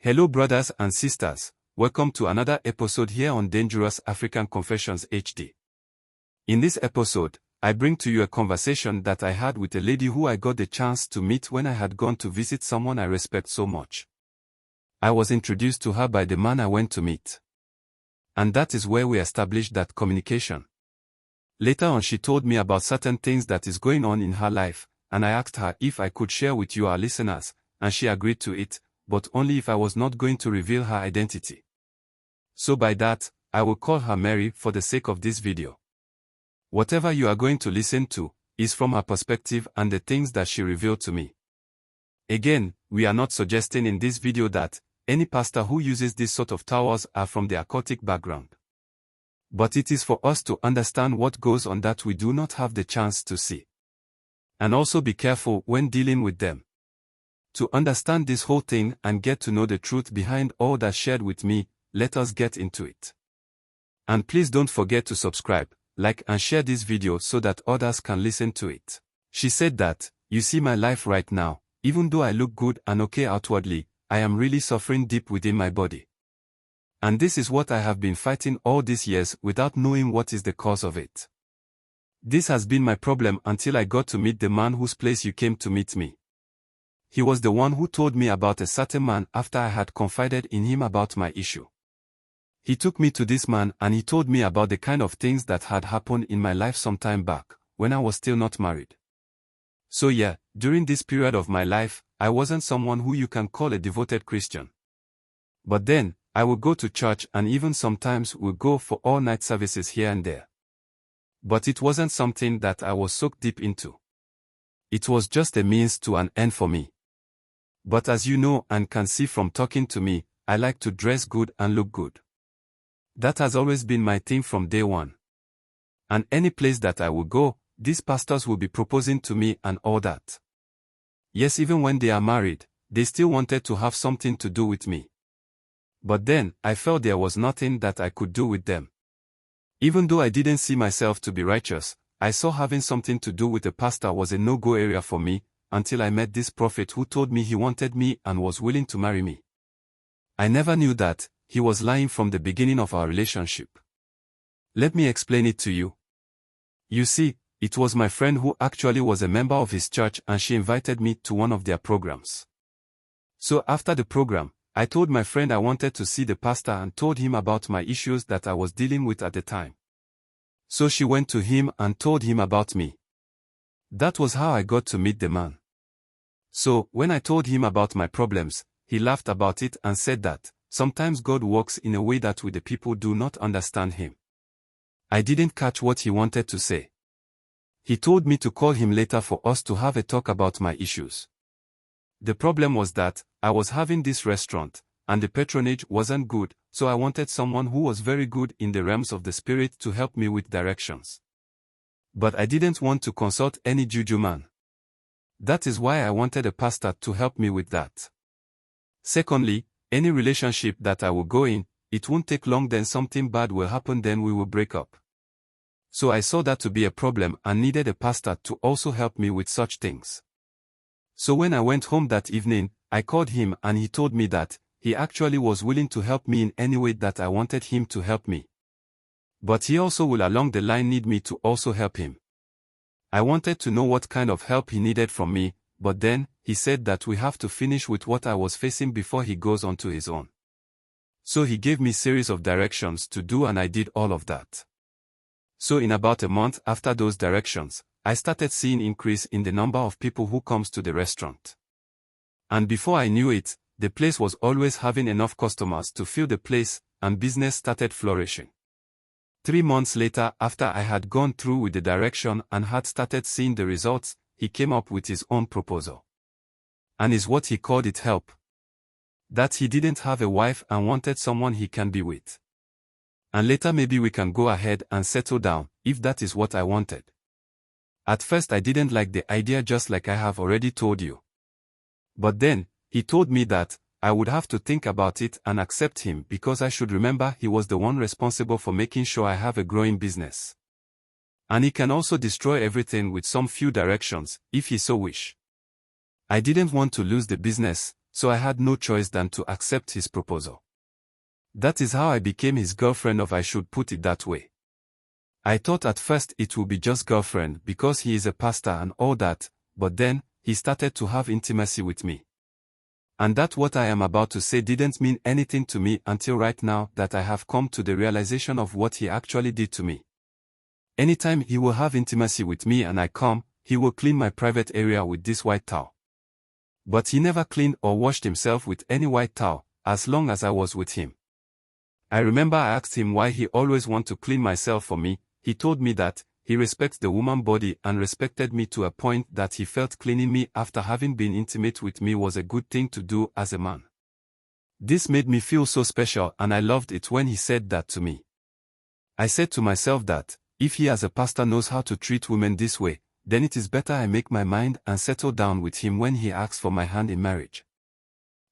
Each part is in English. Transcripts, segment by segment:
Hello brothers and sisters, welcome to another episode here on Dangerous African Confessions HD. In this episode, I bring to you a conversation that I had with a lady who I got the chance to meet when I had gone to visit someone I respect so much. I was introduced to her by the man I went to meet. And that is where we established that communication. Later on she told me about certain things that is going on in her life, and I asked her if I could share with you our listeners, and she agreed to it, but only if I was not going to reveal her identity. So by that, I will call her Mary for the sake of this video. Whatever you are going to listen to, is from her perspective and the things that she revealed to me. Again, we are not suggesting in this video that any pastor who uses this sort of towers are from the occultic background. But it is for us to understand what goes on that we do not have the chance to see. And also be careful when dealing with them. To understand this whole thing and get to know the truth behind all that shared with me, let us get into it. And please don't forget to subscribe, like and share this video so that others can listen to it. She said that, you see my life right now, even though I look good and okay outwardly, I am really suffering deep within my body. And this is what I have been fighting all these years without knowing what is the cause of it. This has been my problem until I got to meet the man whose place you came to meet me. He was the one who told me about a certain man after I had confided in him about my issue. He took me to this man and he told me about the kind of things that had happened in my life some time back, when I was still not married. So yeah, during this period of my life, I wasn't someone who you can call a devoted Christian. But then, I would go to church and even sometimes would go for all-night services here and there. But it wasn't something that I was so deep into. It was just a means to an end for me. But as you know and can see from talking to me, I like to dress good and look good. That has always been my thing from day one. And any place that I will go, these pastors will be proposing to me and all that. Yes, even when they are married, they still wanted to have something to do with me. But then, I felt there was nothing that I could do with them. Even though I didn't see myself to be righteous, I saw having something to do with a pastor was a no-go area for me, until I met this prophet who told me he wanted me and was willing to marry me. I never knew that he was lying from the beginning of our relationship. Let me explain it to you. You see, it was my friend who actually was a member of his church and she invited me to one of their programs. So after the program, I told my friend I wanted to see the pastor and told him about my issues that I was dealing with at the time. So she went to him and told him about me. That was how I got to meet the man. So, when I told him about my problems, he laughed about it and said that, sometimes God works in a way that we the people do not understand him. I didn't catch what he wanted to say. He told me to call him later for us to have a talk about my issues. The problem was that, I was having this restaurant, and the patronage wasn't good, so I wanted someone who was very good in the realms of the spirit to help me with directions. But I didn't want to consult any juju man. That is why I wanted a pastor to help me with that. Secondly, any relationship that I will go in, it won't take long then something bad will happen then we will break up. So I saw that to be a problem and needed a pastor to also help me with such things. So when I went home that evening, I called him and he told me that he actually was willing to help me in any way that I wanted him to help me. But he also will along the line need me to also help him. I wanted to know what kind of help he needed from me, but then, he said that we have to finish with what I was facing before he goes on to his own. So he gave me series of directions to do and I did all of that. So in about a month after those directions, I started seeing increase in the number of people who comes to the restaurant. And before I knew it, the place was always having enough customers to fill the place, and business started flourishing. 3 months later, after I had gone through with the direction and had started seeing the results, he came up with his own proposal. And is what he called it help. That he didn't have a wife and wanted someone he can be with. And later maybe we can go ahead and settle down, if that is what I wanted. At first I didn't like the idea just like I have already told you. But then, he told me that, I would have to think about it and accept him because I should remember he was the one responsible for making sure I have a growing business. And he can also destroy everything with some few directions, if he so wish. I didn't want to lose the business, so I had no choice than to accept his proposal. That is how I became his girlfriend, if I should put it that way. I thought at first it would be just girlfriend because he is a pastor and all that, but then, he started to have intimacy with me. And that what I am about to say didn't mean anything to me until right now that I have come to the realization of what he actually did to me. Anytime he will have intimacy with me and I come, he will clean my private area with this white towel. But he never cleaned or washed himself with any white towel, as long as I was with him. I remember I asked him why he always wanted to clean myself for me. He told me that he respects the woman body and respected me to a point that he felt cleaning me after having been intimate with me was a good thing to do as a man. This made me feel so special and I loved it when he said that to me. I said to myself that, if he as a pastor knows how to treat women this way, then it is better I make my mind and settle down with him when he asks for my hand in marriage.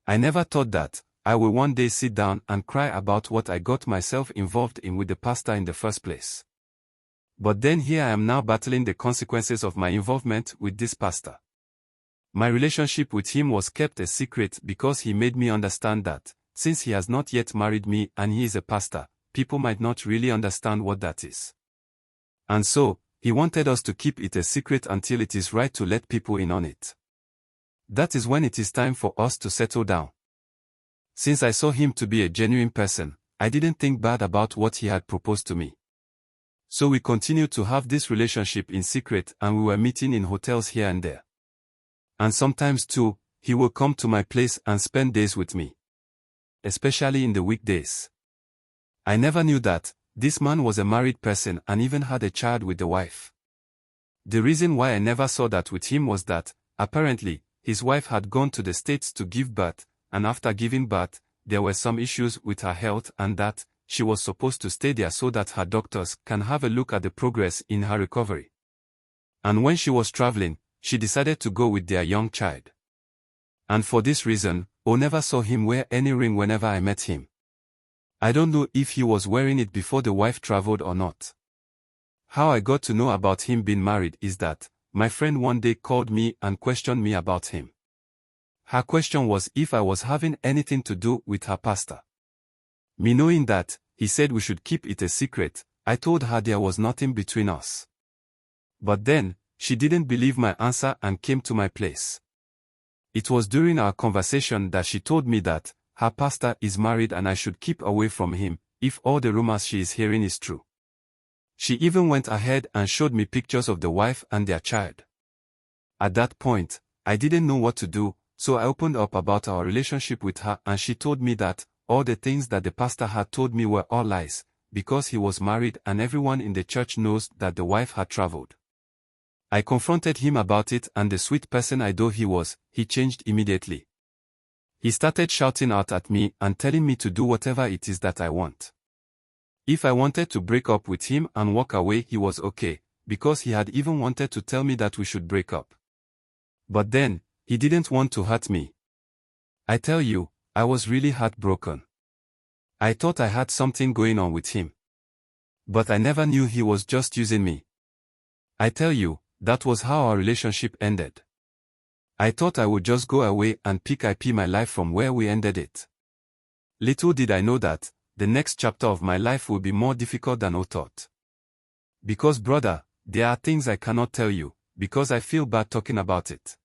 I never thought that I will one day sit down and cry about what I got myself involved in with the pastor in the first place. But then here I am now battling the consequences of my involvement with this pastor. My relationship with him was kept a secret because he made me understand that, since he has not yet married me and he is a pastor, people might not really understand what that is. And so, he wanted us to keep it a secret until it is right to let people in on it. That is when it is time for us to settle down. Since I saw him to be a genuine person, I didn't think bad about what he had proposed to me. So we continued to have this relationship in secret and we were meeting in hotels here and there. And sometimes too, he will come to my place and spend days with me. Especially in the weekdays. I never knew that this man was a married person and even had a child with the wife. The reason why I never saw that with him was that, apparently, his wife had gone to the States to give birth, and after giving birth, there were some issues with her health and that, she was supposed to stay there so that her doctors can have a look at the progress in her recovery. And when she was traveling, she decided to go with their young child. And for this reason, I never saw him wear any ring whenever I met him. I don't know if he was wearing it before the wife traveled or not. How I got to know about him being married is that, my friend one day called me and questioned me about him. Her question was if I was having anything to do with her pastor. Me knowing that, he said we should keep it a secret, I told her there was nothing between us. But then, she didn't believe my answer and came to my place. It was during our conversation that she told me that, her pastor is married and I should keep away from him, if all the rumors she is hearing is true. She even went ahead and showed me pictures of the wife and their child. At that point, I didn't know what to do, so I opened up about our relationship with her and she told me that, all the things that the pastor had told me were all lies, because he was married and everyone in the church knows that the wife had traveled. I confronted him about it and the sweet person I thought he was, he changed immediately. He started shouting out at me and telling me to do whatever it is that I want. If I wanted to break up with him and walk away, he was okay, because he had even wanted to tell me that we should break up. But then, he didn't want to hurt me. I tell you, I was really heartbroken. I thought I had something going on with him. But I never knew he was just using me. I tell you, that was how our relationship ended. I thought I would just go away and pick up my life from where we ended it. Little did I know that, the next chapter of my life would be more difficult than I thought. Because brother, there are things I cannot tell you, because I feel bad talking about it.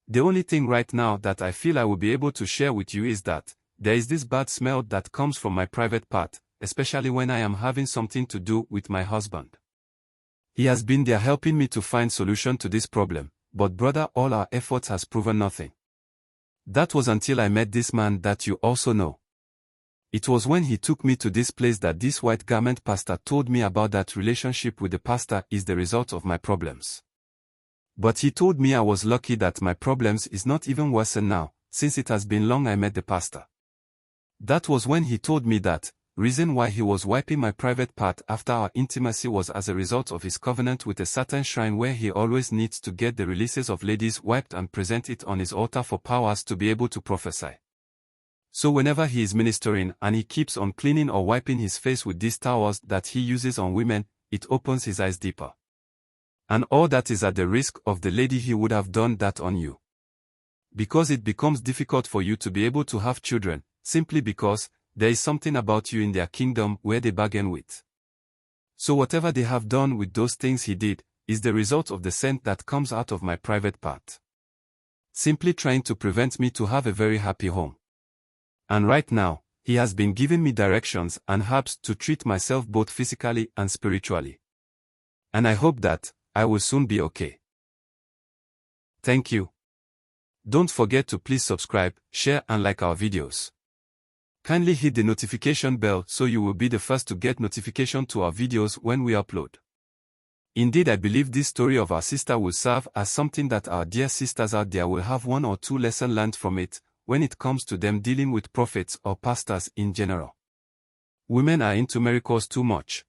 The only thing right now that I feel I will be able to share with you is that, there is this bad smell that comes from my private part, especially when I am having something to do with my husband. He has been there helping me to find solution to this problem, but brother, all our efforts has proven nothing. That was until I met this man that you also know. It was when he took me to this place that this white garment pastor told me about that relationship with the pastor is the result of my problems. But he told me I was lucky that my problems is not even worse now, since it has been long I met the pastor. That was when he told me that, reason why he was wiping my private part after our intimacy was as a result of his covenant with a certain shrine where he always needs to get the releases of ladies wiped and present it on his altar for powers to be able to prophesy. So whenever he is ministering and he keeps on cleaning or wiping his face with these towels that he uses on women, it opens his eyes deeper. And all that is at the risk of the lady he would have done that on you. Because it becomes difficult for you to be able to have children, simply because there is something about you in their kingdom where they bargain with. So whatever they have done with those things he did, is the result of the scent that comes out of my private part. Simply trying to prevent me to have a very happy home. And right now, he has been giving me directions and herbs to treat myself both physically and spiritually. And I hope that I will soon be okay. Thank you. Don't forget to please subscribe, share and like our videos. Kindly hit the notification bell so you will be the first to get notification to our videos when we upload. Indeed, I believe this story of our sister will serve as something that our dear sisters out there will have 1 or 2 lessons learned from it when it comes to them dealing with prophets or pastors in general. Women are into miracles too much.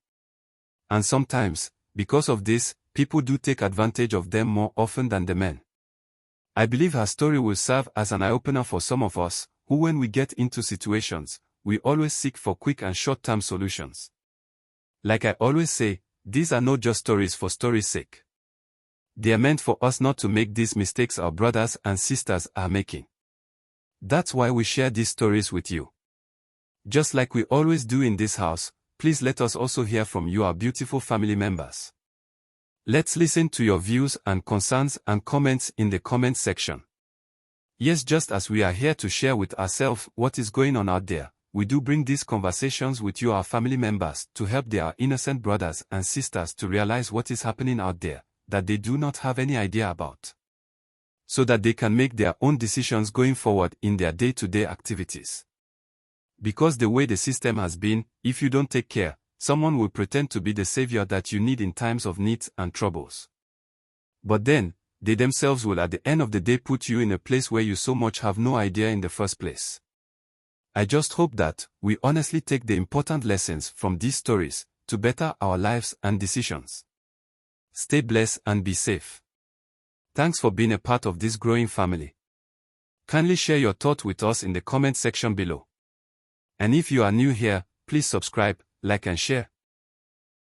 And sometimes, because of this, people do take advantage of them more often than the men. I believe her story will serve as an eye-opener for some of us, who when we get into situations, we always seek for quick and short-term solutions. Like I always say, these are not just stories for story's sake. They are meant for us not to make these mistakes our brothers and sisters are making. That's why we share these stories with you. Just like we always do in this house, please let us also hear from you, our beautiful family members. Let's listen to your views and concerns and comments in the comment section. Yes, just as we are here to share with ourselves what is going on out there, we do bring these conversations with you, our family members, to help their innocent brothers and sisters to realize what is happening out there, that they do not have any idea about. So that they can make their own decisions going forward in their day-to-day activities. Because the way the system has been, if you don't take care, someone will pretend to be the savior that you need in times of needs and troubles. But then, they themselves will at the end of the day put you in a place where you so much have no idea in the first place. I just hope that we honestly take the important lessons from these stories to better our lives and decisions. Stay blessed and be safe. Thanks for being a part of this growing family. Kindly share your thought with us in the comment section below. And if you are new here, please subscribe, like and share.